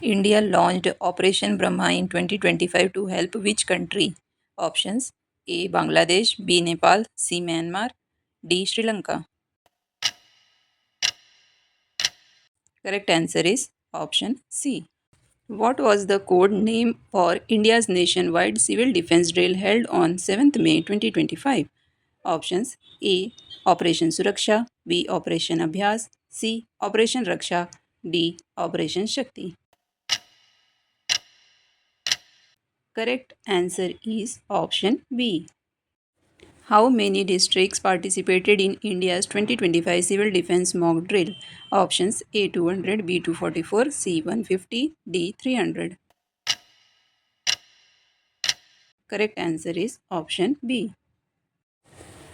India launched Operation Brahma in 2025 to help which country? Options: A. Bangladesh, B. Nepal, C. Myanmar, D. Sri Lanka. Correct answer is option C. What was the code name for India's nationwide civil defense drill held on 7th May 2025? Options: A. Operation Suraksha, B. Operation Abhyas, C. Operation Raksha, D. Operation Shakti. Correct answer is option B. How many districts participated in India's 2025 Civil Defence Mock Drill? Options: A 200, B 244, C 150, D 300. Correct answer is option B.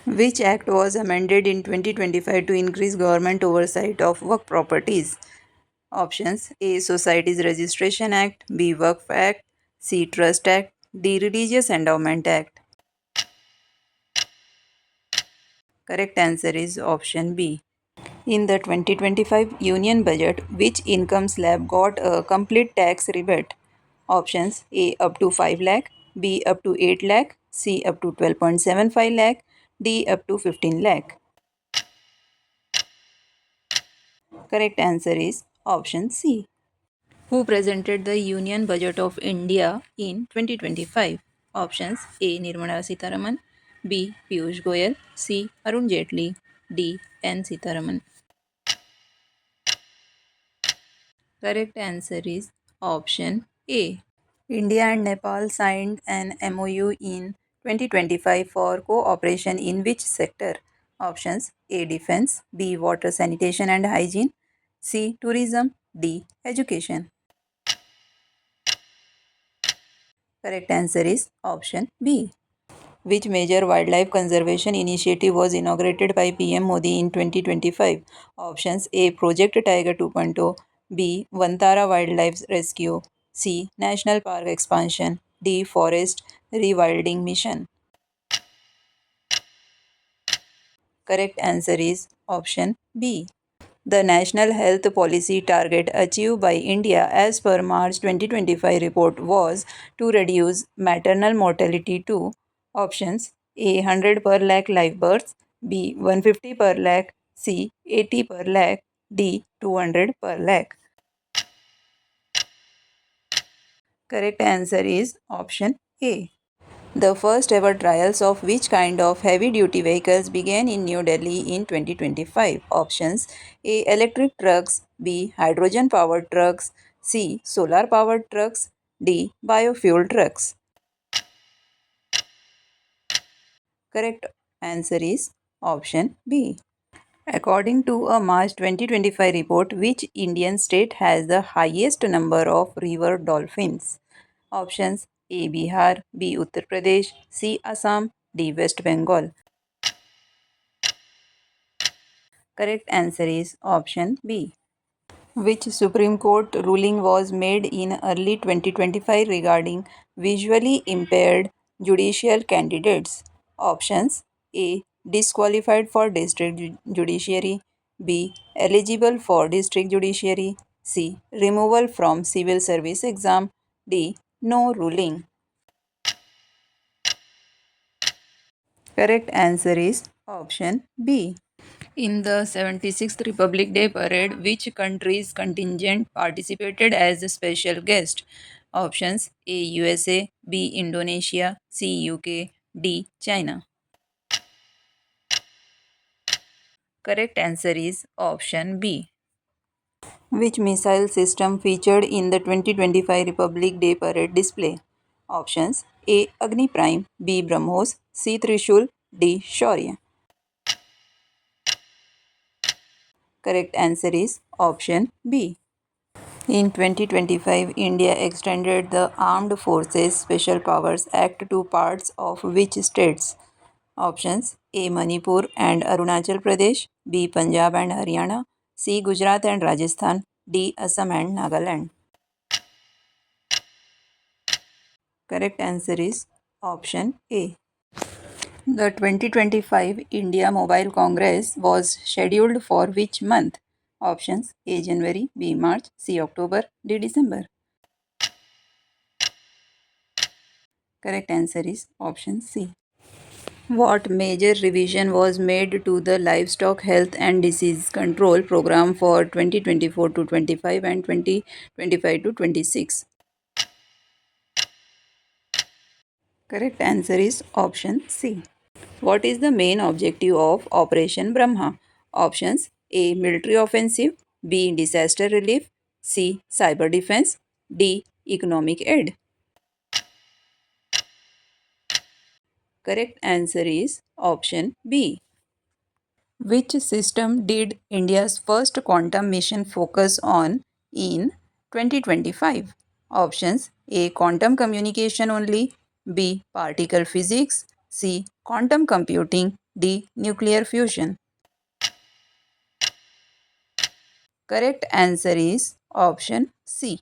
Which act was amended in 2025 to increase government oversight of work properties? Options: A. Societies Registration Act, B. Work Act, C. Trust Act, D. Religious Endowment Act. Correct answer is option B. In the 2025 Union Budget, which income slab got a complete tax rebate? Options: A up to 5 lakh, B up to 8 lakh, C up to 12.75 lakh, D up to 15 lakh. Correct answer is option C. Who presented the Union Budget of India in 2025? Options: A. Nirmala Sitharaman, B. Piyush Goyal, C. Arun Jaitley, D. N. Sitharaman. Correct answer is option A. India and Nepal signed an MOU in 2025 for cooperation in which sector? Options: A. Defense, B. Water sanitation and hygiene, C. Tourism, D. Education. Correct answer is option B. Which major wildlife conservation initiative was inaugurated by PM Modi in 2025? Options: A. Project Tiger 2.0, B. Vantara Wildlife Rescue, C. National Park Expansion, D. Forest Rewilding Mission. Correct answer is option B. The National Health Policy target achieved by India as per March 2025 report was to reduce maternal mortality to options: A 100 per lakh live births, B 150 per lakh, C 80 per lakh, D 200 per lakh. Correct answer is option A. The first ever trials of which kind of heavy duty vehicles began in New Delhi in 2025? Options: A. Electric trucks, B. Hydrogen powered trucks, C. Solar powered trucks, D. Biofuel trucks. Correct answer is option B. According to a March 2025 report, which Indian state has the highest number of river dolphins? Options: A. Bihar, B. Uttar Pradesh, C. Assam, D. West Bengal. Correct answer is option B. Which Supreme Court ruling was made in early 2025 regarding visually impaired judicial candidates? Options: A. Disqualified for district judiciary, B. Eligible for district judiciary, C. Removal from civil service exam, D. No ruling. Correct answer is option B. In the 76th Republic Day parade, which country's contingent participated as a special guest? Options: A. USA, B. Indonesia, C. UK, D. China. Correct answer is option B. Which missile system featured in the 2025 Republic Day parade display? Options: A. Agni Prime, B. BrahMos, C. Trishul, D. Shaurya. Correct answer is option B. In 2025, India extended the Armed Forces Special Powers Act to parts of which states? Options: A. Manipur and Arunachal Pradesh, B. Punjab and Haryana, C. Gujarat and Rajasthan, D. Assam and Nagaland. Correct answer is option A. The 2025 India Mobile Congress was scheduled for which month? Options: A. January, B. March, C. October, D. December. Correct answer is option C. What major revision was made to the Livestock Health and Disease Control Program for 2024 to 25 and 2025 to 26? Correct answer is option C. What is the main objective of Operation Brahma? Options: A. Military offensive, B. Disaster relief, C. Cyber defense, D. Economic aid. Correct answer is option B. Which system did India's first quantum mission focus on in 2025? Options: A. Quantum communication only, B. Particle physics, C. Quantum computing, D. Nuclear fusion. Correct answer is option C.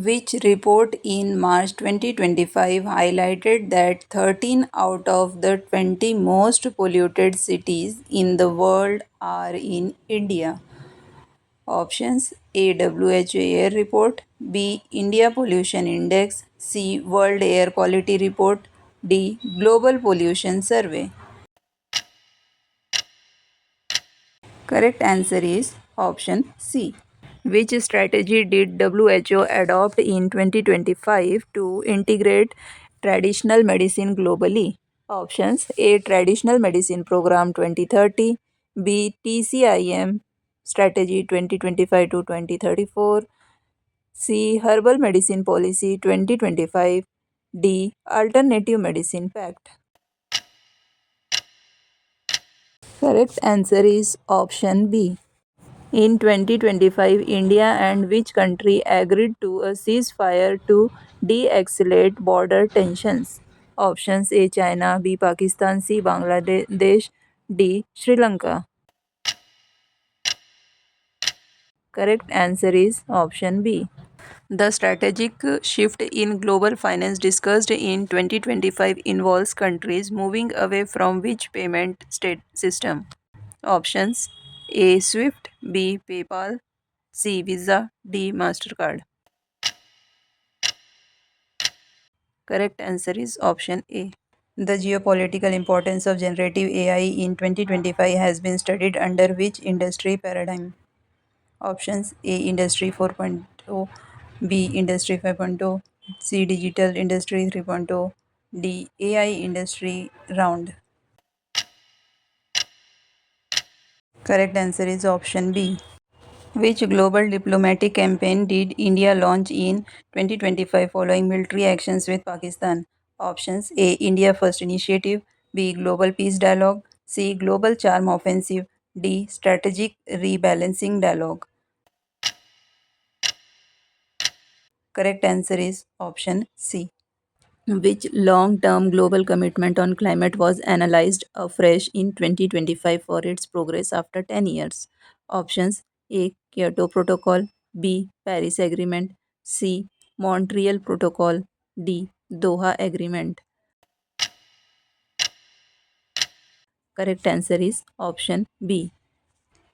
Which report in March 2025 highlighted that 13 out of the 20 most polluted cities in the world are in India? Options: A. WHO Air Report, B. India Pollution Index, C. World Air Quality Report, D. Global Pollution Survey. Correct answer is option C. Which strategy did WHO adopt in 2025 to integrate traditional medicine globally? Options: A. Traditional Medicine Program 2030, B. TCIM Strategy 2025 to 2034, C. Herbal Medicine Policy 2025, D. Alternative Medicine Pact. Correct answer is option B. In 2025, India and which country agreed to a ceasefire to de-escalate border tensions? Options: A. China, B. Pakistan, C. Bangladesh, D. Sri Lanka. Correct answer is option B. The strategic shift in global finance discussed in 2025 involves countries moving away from which payment state system? Options: A. Swift, B. PayPal, C. Visa, D. Mastercard. Correct answer is option A. The geopolitical importance of generative AI in 2025 has been studied under which industry paradigm? Options: A. Industry 4.0, B. Industry 5.0, C. Digital Industry 3.0, D. AI Industry Round. Correct answer is option B. Which global diplomatic campaign did India launch in 2025 following military actions with Pakistan? Options: A. India First Initiative, B. Global Peace Dialogue, C. Global Charm Offensive, D. Strategic Rebalancing Dialogue. Correct answer is option C. Which long term global commitment on climate was analyzed afresh in 2025 for its progress after 10 years? Options: A. Kyoto Protocol, B. Paris Agreement, C. Montreal Protocol, D. Doha Agreement. Correct answer is option B.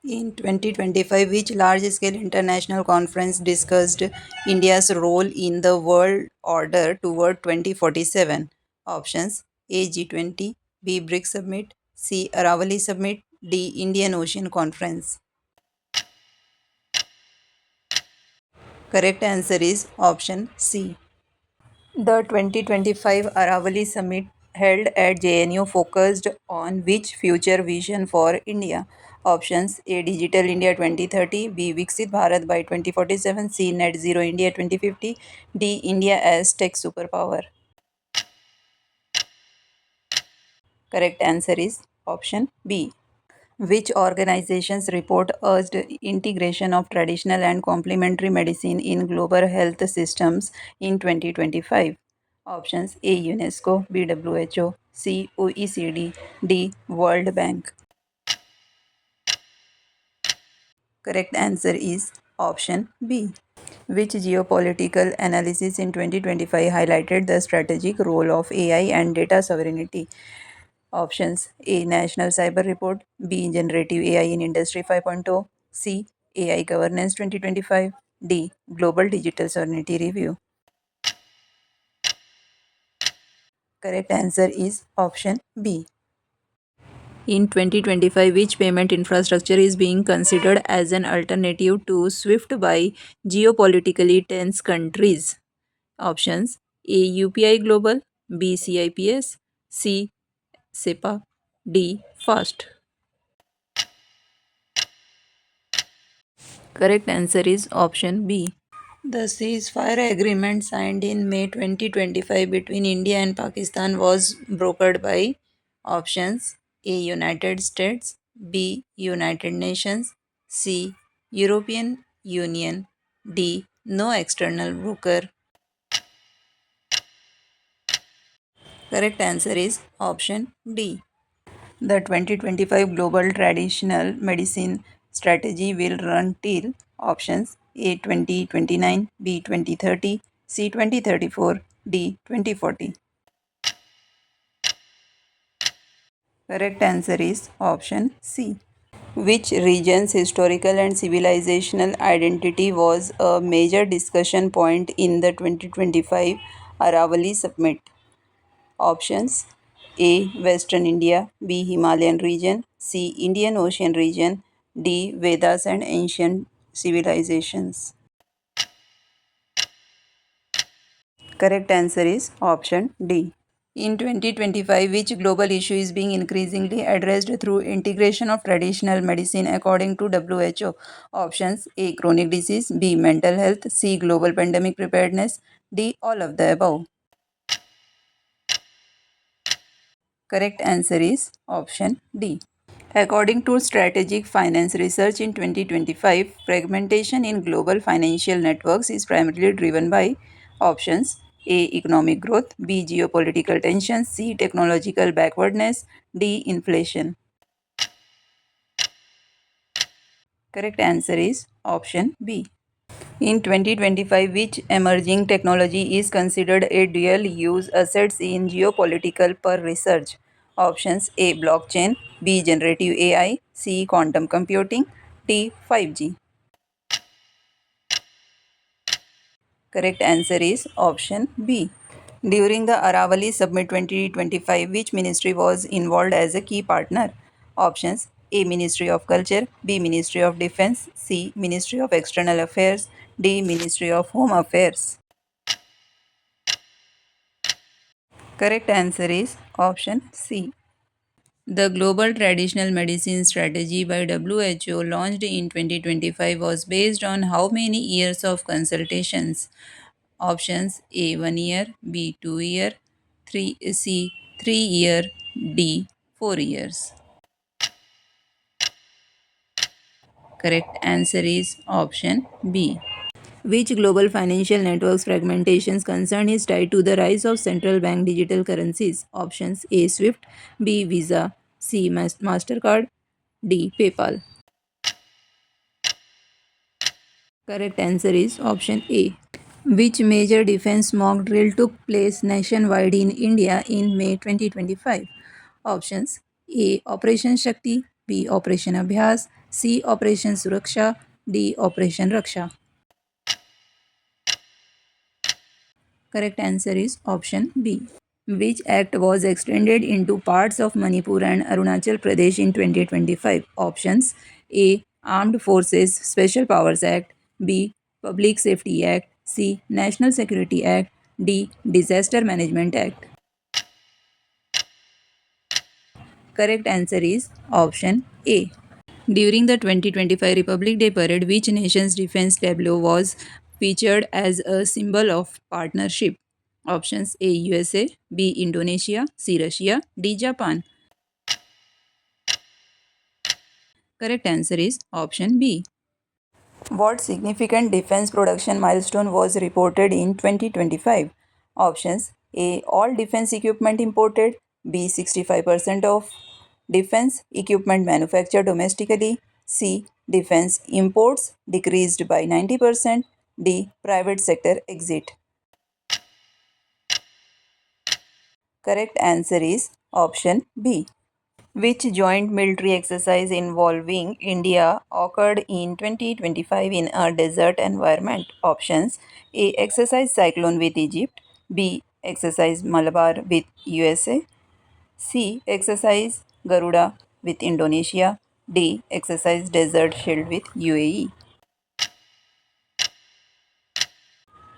In 2025, which large scale international conference discussed India's role in the world order toward 2047? Options: A. G20, B. BRICS Summit, C. Aravali Summit, D. Indian Ocean Conference. Correct answer is option C. The 2025 Aravali Summit held at JNU focused on which future vision for India? Options: A. Digital India 2030, B. Viksit Bharat by 2047, C. Net Zero India 2050, D. India as Tech Superpower. Correct answer is option B. Which organization's report urged integration of traditional and complementary medicine in global health systems in 2025? Options: A. UNESCO, B. WHO, C. OECD, D. World Bank. Correct answer is option B. Which geopolitical analysis in 2025 highlighted the strategic role of AI and data sovereignty? Options: A. National Cyber Report, B. Generative AI in Industry 5.0, C. AI Governance 2025, D. Global Digital Sovereignty Review. Correct answer is option B. In 2025, which payment infrastructure is being considered as an alternative to SWIFT by geopolitically tense countries? Options: A. UPI Global, B. CIPS, C. SEPA, D. FAST. Correct answer is option B. The ceasefire agreement signed in May 2025 between India and Pakistan was brokered by options: A. United States, B. United Nations, C. European Union, D. No external broker. Correct answer is option D. The 2025 Global Traditional Medicine Strategy will run till options: A 2029, B 2030, C 2034, D 2040. Correct answer is option C. Which region's historical and civilizational identity was a major discussion point in the 2025 Aravali Summit? Options: A. Western India, B. Himalayan region, C. Indian Ocean region, D. Vedas and ancient civilizations. Correct answer is option D. In 2025, which global issue is being increasingly addressed through integration of traditional medicine according to WHO? Options: A. Chronic disease, B. Mental health, C. Global pandemic preparedness, D. All of the above. Correct answer is option D. According to Strategic Finance Research in 2025, fragmentation in global financial networks is primarily driven by options: A. Economic growth, B. Geopolitical tensions, C. Technological backwardness, D. Inflation. Correct answer is option B. In 2025, which emerging technology is considered a dual use assets in geopolitical per research? Options: A. Blockchain, B. Generative AI, C. Quantum computing, D. 5G. Correct answer is option B. During the Aravali Summit 2025, which ministry was involved as a key partner? Options: A. Ministry of Culture, B. Ministry of Defense, C. Ministry of External Affairs, D. Ministry of Home Affairs. Correct answer is option C. The Global Traditional Medicine Strategy by WHO launched in 2025 was based on how many years of consultations? Options: A 1 year, B 2 year, 3 C 3 year, D 4 years. Correct answer is option B. Which global financial networks fragmentations concern is tied to the rise of central bank digital currencies? Options: A. SWIFT, B. Visa, C. MasterCard, D. PayPal. Correct answer is option A. Which major defense mock drill took place nationwide in India in May 2025? Options: A. Operation Shakti, B. Operation Abhyas, C. Operation Suraksha, D. Operation Raksha. Correct answer is option B. Which act was extended into parts of Manipur and Arunachal Pradesh in 2025? Options: A. Armed Forces Special Powers Act, B. Public Safety Act, C. National Security Act, D. Disaster Management Act. Correct answer is option A. During the 2025 Republic Day parade, which nation's defense tableau was featured as a symbol of partnership? Options: A. USA, B. Indonesia, C. Russia, D. Japan. Correct answer is option B. What significant defense production milestone was reported in 2025? Options: A. All defense equipment imported, B. 65% of defense equipment manufactured domestically, C. Defense imports decreased by 90%, D. Private sector exit. Correct answer is option B. Which joint military exercise involving India occurred in 2025 in a desert environment? Options: A. Exercise Cyclone with Egypt, B. Exercise Malabar with USA. C. Exercise Garuda with Indonesia. D. Exercise Desert Shield with UAE.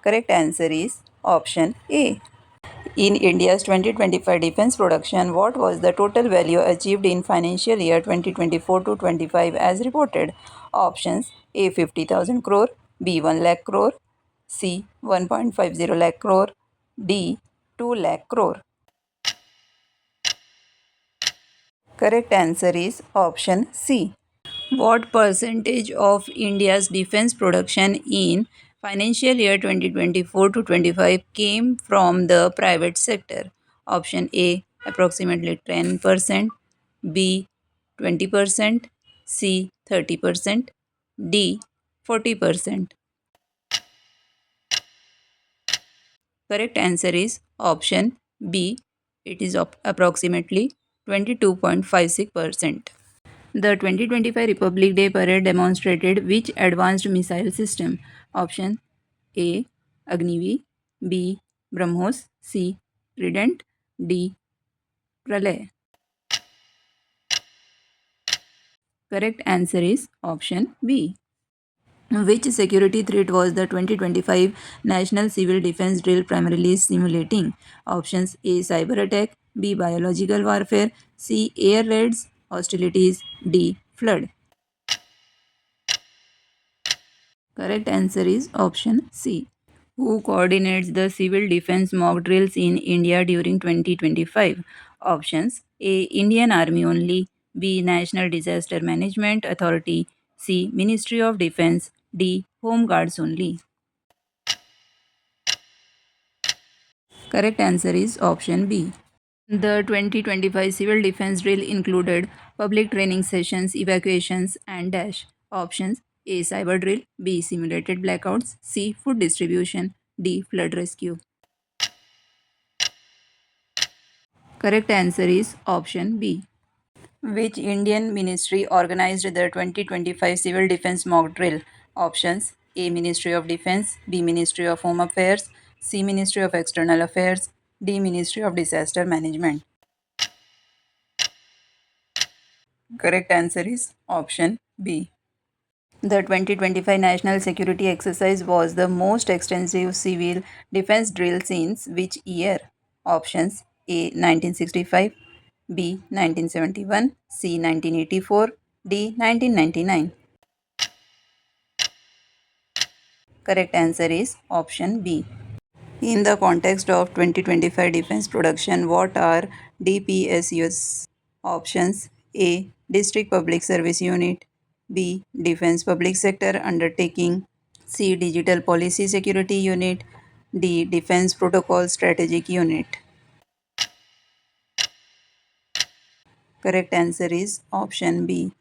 Correct answer is option A. In India's 2025 defense production, what was the total value achieved in financial year 2024 to 25 as reported? Options: A 50,000 crore, B 1 lakh crore, C 1.50 lakh crore, D 2 lakh crore. Correct answer is option C. What percentage of India's defense production in financial year 2024 to 25 came from the private sector? Option A approximately 10%, B 20%, C 30%, D 40%. Correct answer is option B. It is approximately 22.56%. The 2025 Republic Day parade demonstrated which advanced missile system? Option A. Agniveer, B. BrahMos, C. Trident, D. Pralay. Correct answer is option B. Which security threat was the 2025 National Civil Defense Drill primarily simulating? Options A. Cyber attack, B. Biological warfare, C. Air raids, hostilities, D. Flood. Correct answer is option C. Who coordinates the civil defense mock drills in India during 2025? Options A. Indian Army only, B. National Disaster Management Authority, C. Ministry of Defense, D. Home Guards only. Correct answer is option B. The 2025 Civil Defense Drill included public training sessions, evacuations, and dash. Options A. Cyber drill, B. Simulated blackouts, C. Food distribution, D. Flood rescue. Correct answer is option B. Which Indian ministry organized the 2025 Civil Defense Mock Drill? Options A. Ministry of Defense, B. Ministry of Home Affairs, C. Ministry of External Affairs, D. Ministry of Disaster Management. Correct answer is option B. The 2025 National Security Exercise was the most extensive civil defense drill since which year? Options A. 1965, B. 1971, C. 1984, D. 1999. Correct answer is option B. In the context of 2025 defense production, what are DPSUs? Options A. District Public Service Unit, B. Defense Public Sector Undertaking, C. Digital Policy Security Unit, D. Defense Protocol Strategic Unit. Correct answer is option B.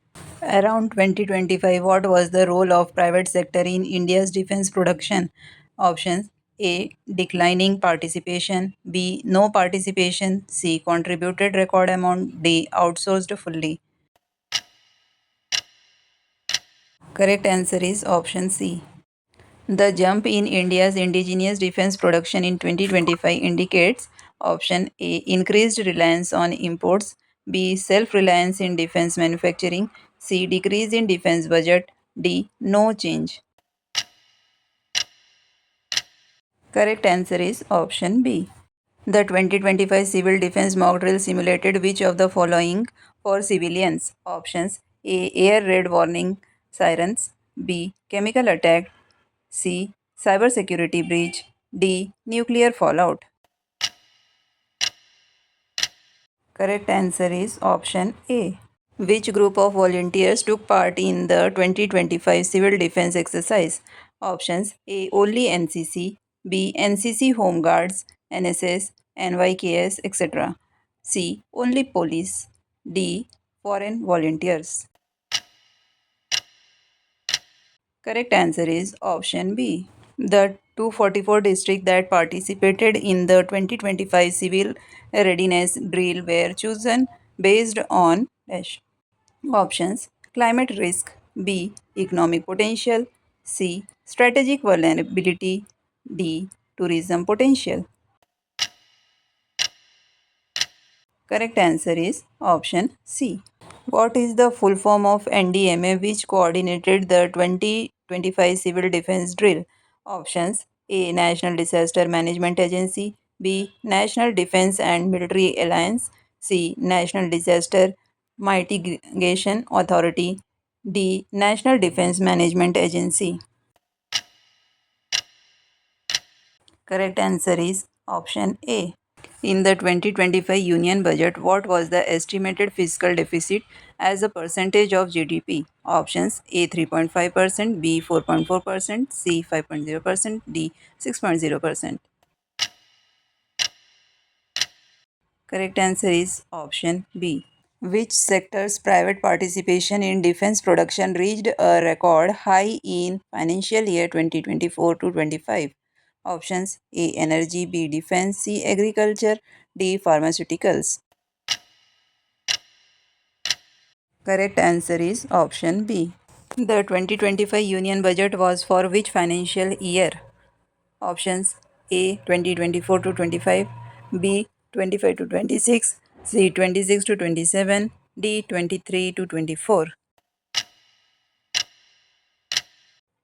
Around 2025, what was the role of private sector in India's defense production? Options A. Declining participation, B. No participation, C. Contributed record amount, D. Outsourced fully. Correct answer is option C. The jump in India's indigenous defense production in 2025 indicates option A. Increased reliance on imports, B. Self reliance in defense manufacturing, C. Decrease in defense budget, D. No change. Correct answer is option B. The 2025 Civil Defense Mock Drill simulated which of the following for civilians? Options A. Air raid warning sirens, B. Chemical attack, C. Cybersecurity breach, D. Nuclear fallout. Correct answer is option A. Which group of volunteers took part in the 2025 Civil Defense Exercise? Options A. Only NCC, B. NCC Home Guards, NSS, NYKS, etc. C. Only police, D. Foreign volunteers. Correct answer is option B. The 244 districts that participated in the 2025 Civil Readiness Drill were chosen based on dash. Options: climate risk, B. Economic potential, C. Strategic vulnerability, D. Tourism potential. Correct answer is option C. What is the full form of NDMA which coordinated the 2025 Civil Defense Drill? Options: A. National Disaster Management Agency, B. National Defense and Military Alliance, C. National Disaster Mitigation Authority, D. National Defense Management Agency. Correct answer is option A. In the 2025 Union Budget, what was the estimated fiscal deficit as a percentage of GDP? Options: A 3.5%, B 4.4%, C 5.0%, D 6.0%. Correct answer is option B. Which sector's private participation in defense production reached a record high in financial year 2024 to 25? Options: A. Energy, B. Defense, C. Agriculture, D. Pharmaceuticals. Correct answer is option B. The 2025 Union Budget was for which financial year? Options: A 2024 to 25, B 25 to 26, C 26 to 27, D 23 to 24.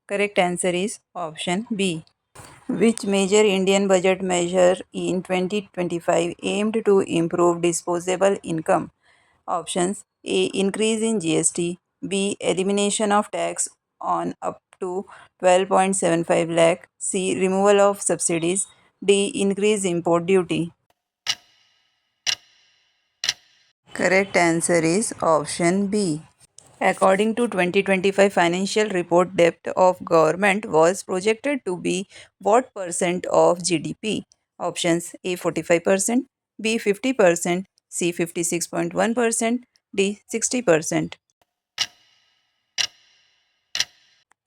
Correct answer is option B. Which major Indian budget measure in 2025 aimed to improve disposable income? Options: A. Increase in GST, B. Elimination of tax on up to 12.75 lakh, C. Removal of subsidies, D. Increase import duty. Correct answer is option B. According to 2025 financial report, debt of government was projected to be what percent of GDP? Options: A 45%, B 50%, C 56.1%, D 60%.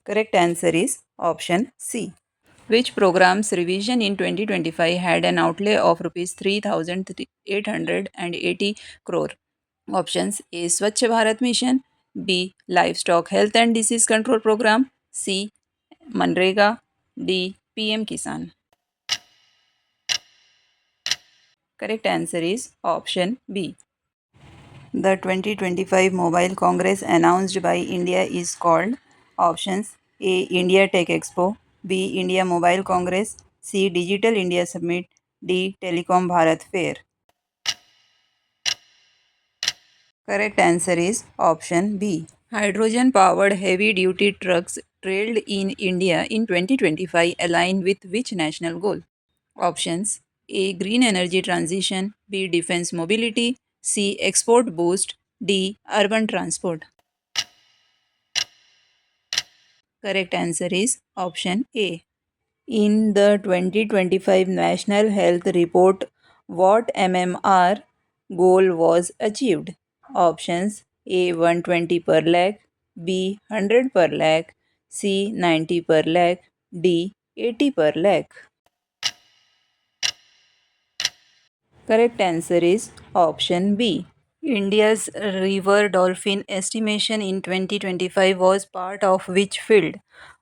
Correct answer is option C. Which program's revision in 2025 had an outlay of rupees 3,880 crore? Options: A. Swachh Bharat Mission, B. Livestock Health and Disease Control Program, C. Manrega, D. PM Kisan. Correct answer is option B. The 2025 Mobile Congress announced by India is called. Options: A. India Tech Expo, B. India Mobile Congress, C. Digital India Summit, D. Telecom Bharat Fair. Correct answer is option B. Hydrogen powered heavy duty trucks trailed in India in 2025 align with which national goal? Options: A. Green energy transition, B. Defense mobility, C. Export boost, D. Urban transport. Correct answer is option A. In the 2025 National Health Report, what MMR goal was achieved? Options: A 120 per lakh, B 100 per lakh, C 90 per lakh, D 80 per lakh. Correct answer is option B. India's river dolphin estimation in 2025 was part of which field?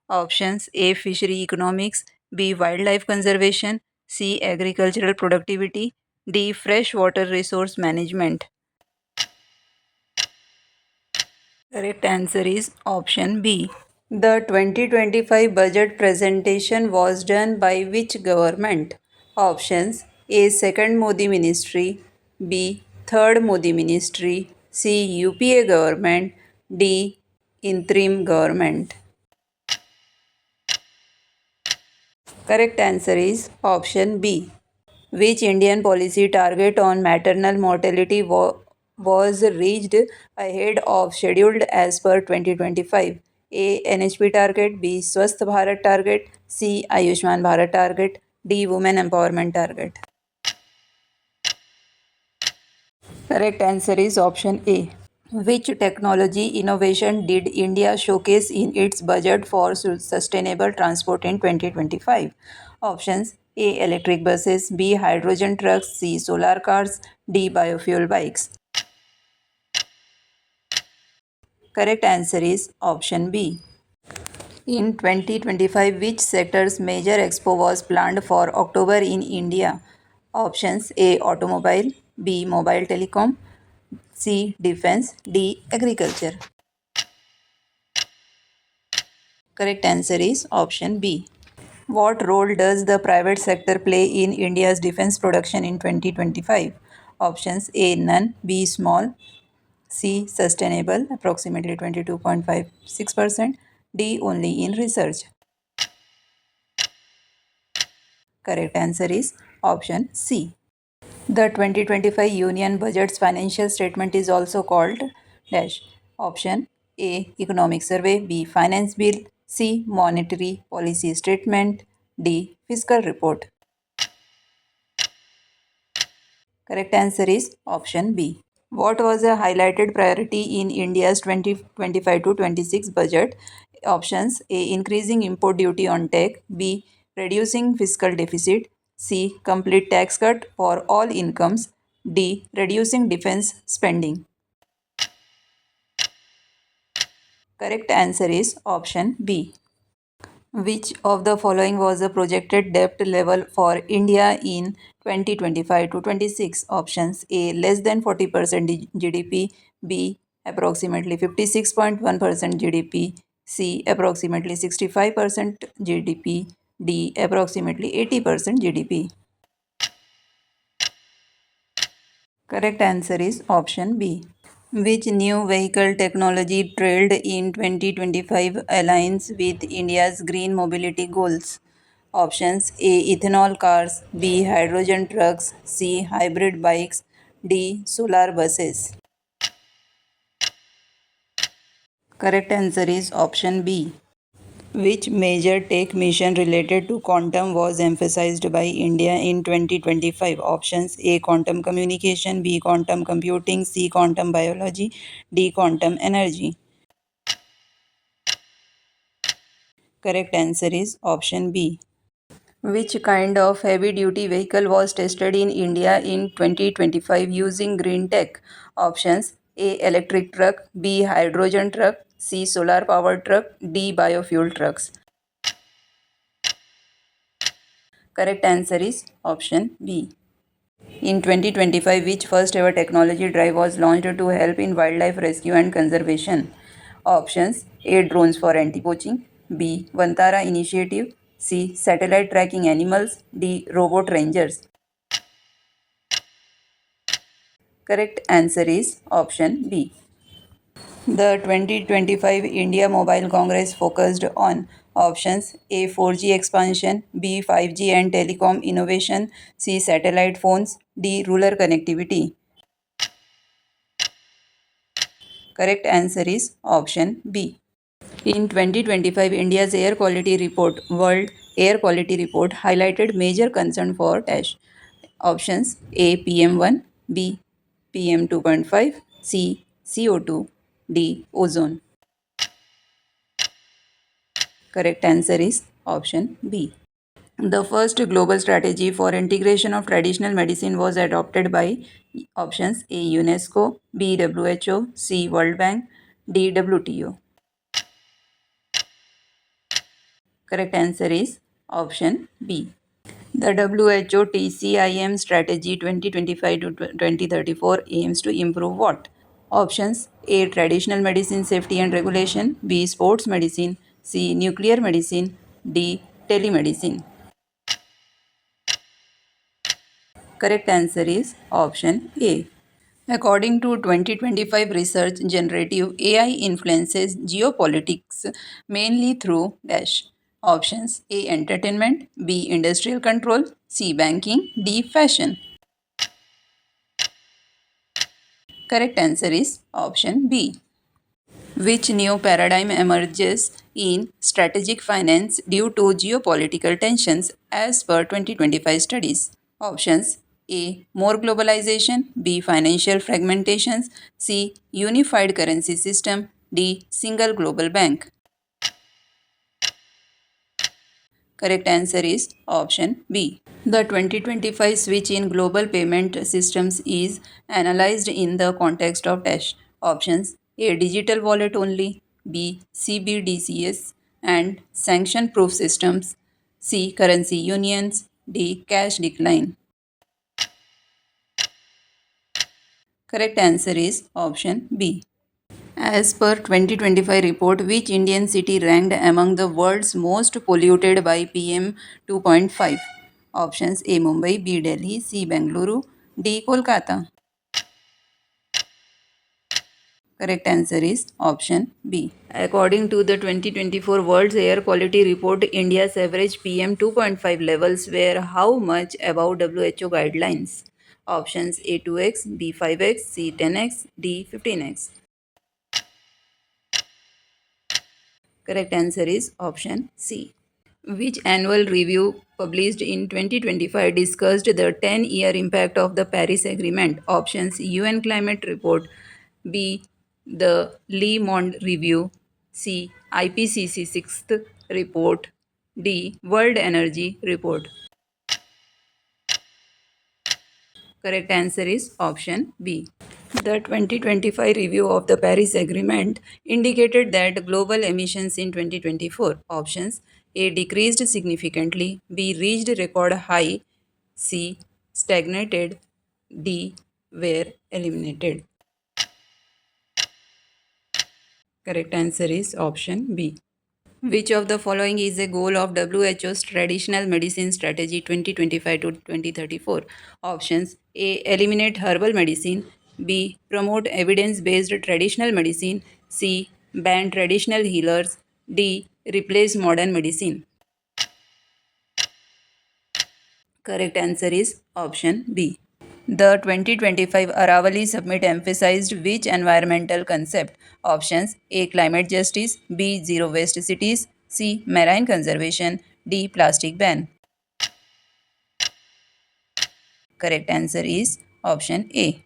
Options: A. Fishery economics, B. Wildlife conservation, C. Agricultural productivity, D. Freshwater resource management. Correct answer is option B. The 2025 budget presentation was done by which government? Options: A. Second Modi Ministry, B. Third Modi Ministry, C. UPA government, D. Interim government. Correct answer is option B. Which Indian policy target on maternal mortality was reached ahead of schedule as per 2025? A. NHP target, B. Swasth Bharat target, C. Ayushman Bharat target, D. Women empowerment target. Correct answer is option A. Which technology innovation did India showcase in its budget for sustainable transport in 2025? Options: A. Electric buses, B. Hydrogen trucks, C. Solar cars, D. Biofuel bikes. Correct answer is option B. In 2025, which sector's major expo was planned for October in India? Options: A. Automobile, B. Mobile telecom, C. Defense, D. Agriculture. Correct answer is option B. What role does the private sector play in India's defense production in 2025? Options A. None, B. Small, C. Sustainable, approximately 22.56%, D. Only in research. Correct answer is option C. The 2025 Union Budget's financial statement is also called dash. Option A. Economic Survey, B. Finance Bill, C. Monetary Policy Statement, D. Fiscal Report. Correct answer is option B. What was a highlighted priority in India's 2025 to 26 budget? Options A. Increasing import duty on tech, B. Reducing fiscal deficit, C. Complete tax cut for all incomes, D. Reducing defense spending. Correct answer is option B. Which of the following was the projected debt level for India in 2025 to 26? Options A. Less than 40% GDP, B. Approximately 56.1% GDP, C. Approximately 65% GDP, D. Approximately 80% GDP. Correct answer is option B. Which new vehicle technology trailed in 2025 aligns with India's green mobility goals? Options A. Ethanol cars, B. Hydrogen trucks, C. Hybrid bikes, D. Solar buses. Correct answer is option B. Which major tech mission related to quantum was emphasized by India in 2025? Options A. Quantum communication, B. Quantum computing, C. Quantum biology, D. Quantum energy. Correct answer is option B. Which kind of heavy duty vehicle was tested in India in 2025 using green tech? Options A. Electric truck, B. Hydrogen truck, C. Solar powered truck, D. Biofuel trucks. Correct answer is option B. In 2025, which first ever technology drive was launched to help in wildlife rescue and conservation? Options A. Drones for anti poaching, B. Vantara initiative, C. Satellite tracking animals, D. Robot rangers. Correct answer is option B. The 2025 India Mobile Congress focused on options A. 4G expansion, B. 5G and telecom innovation, C. Satellite phones, D. Rural connectivity. Correct answer is option B. In 2025, India's Air Quality Report, World Air Quality Report, highlighted major concern for dash. Options A. PM1, B. PM 2.5, C. CO2, D. Ozone. Correct answer is option B. The first global strategy for integration of traditional medicine was adopted by options A. UNESCO, B. WHO, C. World Bank, D. WTO. Correct answer is option B. The WHO TCIM strategy 2025 to 2034 aims to improve what? Options A. Traditional medicine safety and regulation, B. Sports medicine, C. Nuclear medicine, D. Telemedicine. Correct answer is option A. According to 2025 research, generative AI influences geopolitics mainly through dash. Options A. Entertainment, B. Industrial control, C. Banking, D. Fashion. Correct answer is option B. Which new paradigm emerges in strategic finance due to geopolitical tensions as per 2025 studies? Options A. More globalization, B. Financial fragmentations, C. Unified currency system, D. Single global bank. Correct answer is option B. The 2025 switch in global payment systems is analyzed in the context of dash. Options A. Digital wallet only, B. CBDCs and sanction proof systems, C. Currency unions, D. Cash decline. Correct answer is option B. As per 2025 report, which Indian city ranked among the world's most polluted by PM 2.5? Options A. Mumbai, B. Delhi, C. Bengaluru, D. Kolkata. Correct answer is option B. According to the 2024 World's Air Quality Report, India's average PM 2.5 levels were how much above WHO guidelines? Options A 2x, B 5x, C 10x, D 15x. Correct answer is option C. Which annual review published in 2025 discussed the 10-year impact of the Paris Agreement? Options UN Climate Report, B. The Le Monde Review, C. IPCC 6th Report, D. World Energy Report. Correct answer is option B. The 2025 review of the Paris Agreement indicated that global emissions in 2024 options A decreased significantly, B reached record high, C stagnated, D were eliminated. Correct answer is option B. Which of the following is a goal of WHO's Traditional Medicine Strategy 2025 to 2034? Options A. Eliminate herbal medicine. B. Promote evidence based traditional medicine. C. Ban traditional healers. D. Replace modern medicine. Correct answer is option B. The 2025 Aravali Summit emphasized which environmental concept? Options A. Climate justice, B. Zero waste cities, C. Marine conservation, D. Plastic ban. Correct answer is option A.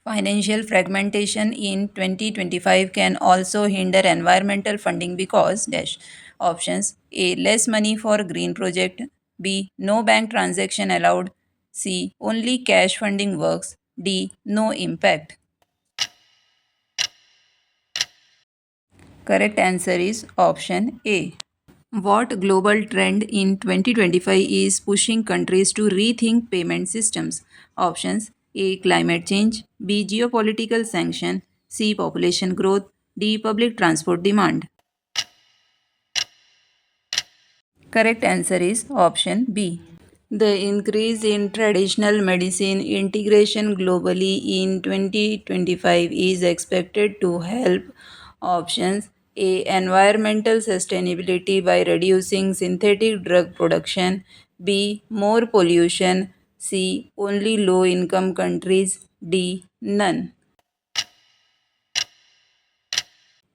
Financial fragmentation in 2025 can also hinder environmental funding because dash. Options A. Less money for green project, B. No bank transaction allowed, C. Only cash funding works, D. No impact. Correct answer is option A. What global trend in 2025 is pushing countries to rethink payment systems? Options A. Climate change, B. Geopolitical sanction, C. Population growth, D. Public transport demand. Correct answer is option B. The increase in traditional medicine integration globally in 2025 is expected to help options A. Environmental sustainability by reducing synthetic drug production, B. More pollution, C. Only low income countries, D. None.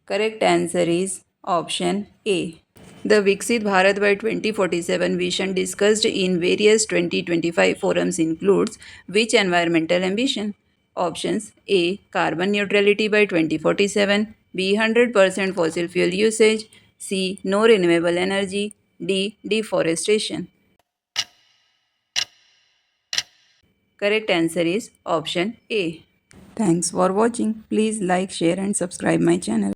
Correct answer is option A. The Viksit Bharat by 2047 vision discussed in various 2025 forums includes which environmental ambition? Options A. Carbon neutrality by 2047, B. 100% fossil fuel usage, C. No renewable energy, D. Deforestation. Correct answer is option A. Thanks for watching. Please like, share and subscribe my channel.